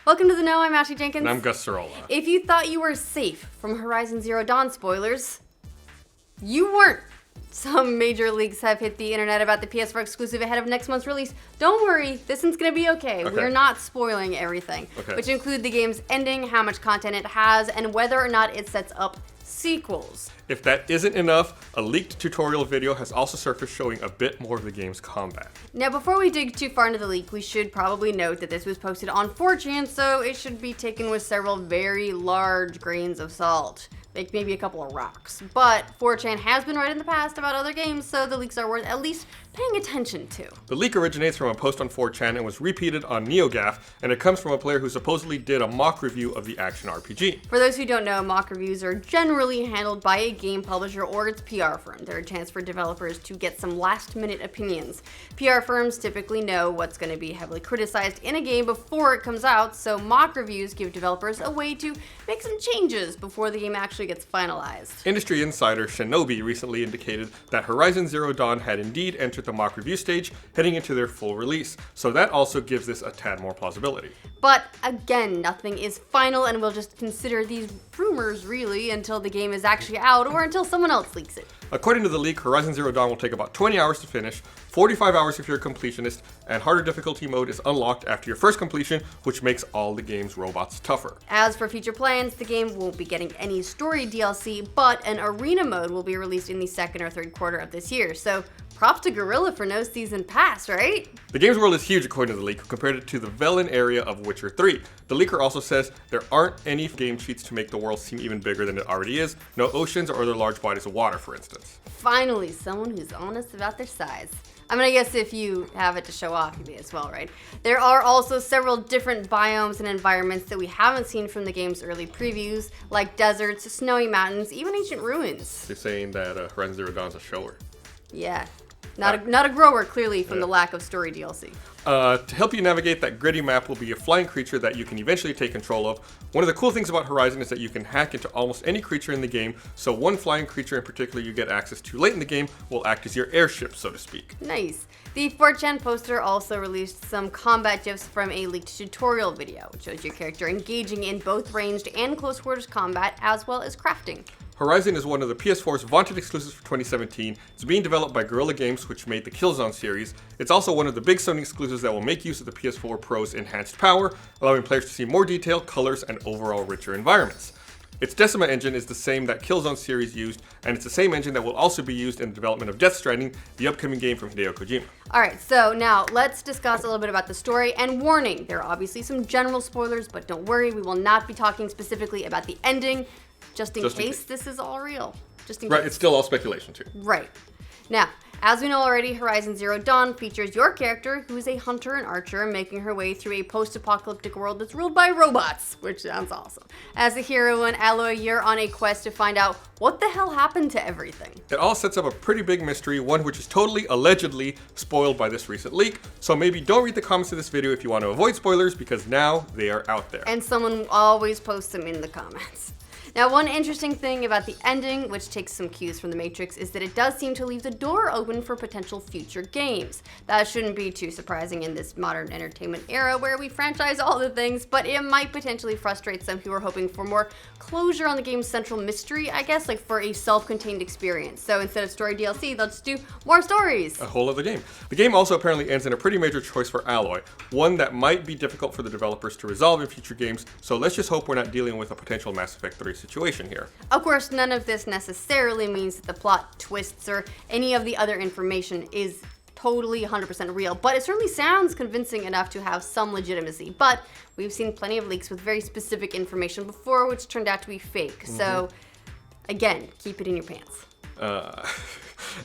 Welcome to The Know, I'm Ashley Jenkins. And I'm Gus Sorola. If you thought you were safe from Horizon Zero Dawn spoilers, you weren't. Some major leaks have hit the internet about the PS4 exclusive ahead of next month's release. Don't worry, this one's gonna be okay. We're not spoiling everything, which include the game's ending, how much content it has, and whether or not it sets up sequels. If that isn't enough, a leaked tutorial video has also surfaced showing a bit more of the game's combat. Now, before we dig too far into the leak, we should probably note that this was posted on 4chan, so it should be taken with several very large grains of salt. Like maybe a couple of rocks. But 4chan has been right in the past about other games, so the leaks are worth at least paying attention to. The leak originates from a post on 4chan and was repeated on NeoGAF, and it comes from a player who supposedly did a mock review of the action RPG. For those who don't know, mock reviews are generally handled by a game publisher or its PR firm. They're a chance for developers to get some last-minute opinions. PR firms typically know what's going to be heavily criticized in a game before it comes out, so mock reviews give developers a way to make some changes before the game actually gets finalized. Industry insider Shinobi recently indicated that Horizon Zero Dawn had indeed entered the mock review stage, heading into their full release, so that also gives this a tad more plausibility. But again, nothing is final, and we'll just consider these rumors really until the game is actually out or until someone else leaks it. According to the leak, Horizon Zero Dawn will take about 20 hours to finish, 45 hours if you're a completionist, and harder difficulty mode is unlocked after your first completion, which makes all the game's robots tougher. As for future plans, the game won't be getting any story DLC, but an arena mode will be released in the second or third quarter of this year, so props to Guerrilla for no season pass, right? The game's world is huge according to the leak, who compared it to the Velen area of Witcher 3. The leaker also says there aren't any game cheats to make the world seem even bigger than it already is, no oceans or other large bodies of water, for instance. Finally, someone who's honest about their size. I mean, I guess if you have it to show off, you may as well, right? There are also several different biomes and environments that we haven't seen from the game's early previews, like deserts, snowy mountains, even ancient ruins. They're saying that Horizon Zero Dawn's a shower. Yeah. Not a grower, clearly, from the lack of story DLC. To help you navigate that gritty map will be a flying creature that you can eventually take control of. One of the cool things about Horizon is that you can hack into almost any creature in the game, so one flying creature in particular you get access to late in the game will act as your airship, so to speak. Nice. The 4chan poster also released some combat gifs from a leaked tutorial video, which shows your character engaging in both ranged and close quarters combat, as well as crafting. Horizon is one of the PS4's vaunted exclusives for 2017. It's being developed by Guerrilla Games, which made the Killzone series. It's also one of the big Sony exclusives that will make use of the PS4 Pro's enhanced power, allowing players to see more detail, colors, and overall richer environments. Its Decima engine is the same that Killzone series used, and it's the same engine that will also be used in the development of Death Stranding, the upcoming game from Hideo Kojima. Alright, so now let's discuss a little bit about the story, and warning, there are obviously some general spoilers, but don't worry, we will not be talking specifically about the ending. Just in case this is all real. Right, it's still all speculation too. Right. Now, as we know already, Horizon Zero Dawn features your character, who is a hunter and archer, making her way through a post-apocalyptic world that's ruled by robots, which sounds awesome. As a hero and Aloy, you're on a quest to find out what the hell happened to everything. It all sets up a pretty big mystery, one which is totally, allegedly, spoiled by this recent leak, so maybe don't read the comments of this video if you want to avoid spoilers, because now they are out there. And someone always posts them in the comments. Now, one interesting thing about the ending, which takes some cues from The Matrix, is that it does seem to leave the door open for potential future games. That shouldn't be too surprising in this modern entertainment era where we franchise all the things, but it might potentially frustrate some who are hoping for more closure on the game's central mystery, I guess, like for a self-contained experience. So instead of story DLC, they'll just do more stories. A whole other game. The game also apparently ends in a pretty major choice for Aloy, one that might be difficult for the developers to resolve in future games, so let's just hope we're not dealing with a potential Mass Effect 3 situation here. Of course, none of this necessarily means that the plot twists or any of the other information is totally 100% real, but it certainly sounds convincing enough to have some legitimacy. But we've seen plenty of leaks with very specific information before, which turned out to be fake. So, again, keep it in your pants.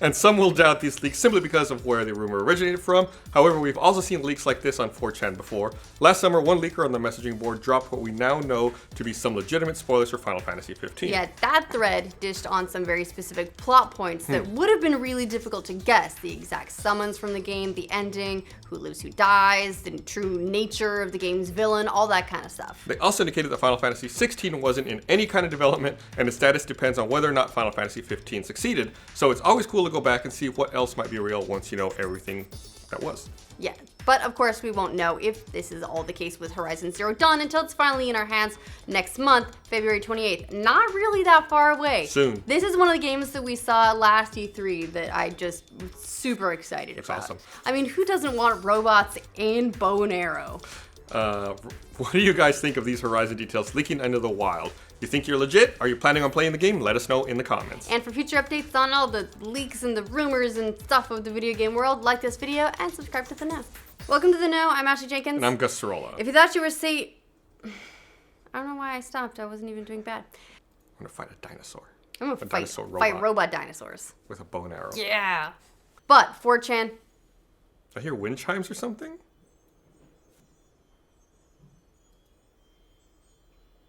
And some will doubt these leaks simply because of where the rumor originated from. However, we've also seen leaks like this on 4chan before. Last summer, one leaker on the messaging board dropped what we now know to be some legitimate spoilers for Final Fantasy 15. Yeah, that thread dished on some very specific plot points that would have been really difficult to guess. The exact summons from the game, the ending, who lives, who dies, the true nature of the game's villain, all that kind of stuff. They also indicated that Final Fantasy 16 wasn't in any kind of development, and its status depends on whether or not Final Fantasy 15 succeeded. So it's always cool to go back and see what else might be real once you know everything that was. Yeah, But of course, we won't know if this is all the case with Horizon Zero Dawn until it's finally in our hands next month, February 28th. Not really that far away. Soon. This is one of the games that we saw last E3 that I just was super excited about. Awesome. I mean, who doesn't want robots and bow and arrow? What do you guys think of these Horizon details leaking into the wild? You think you're legit? Are you planning on playing the game? Let us know in the comments. And for future updates on all the leaks and the rumors and stuff of the video game world, like this video and subscribe to The Know. Welcome to The Know. I'm Ashley Jenkins. And I'm Gus Sorola. If you thought you were safe... I don't know why I stopped. I wasn't even doing bad. I'm going to fight a dinosaur. I'm going to fight robot dinosaurs. With a bow and arrow. Yeah. But 4chan... I hear wind chimes or something?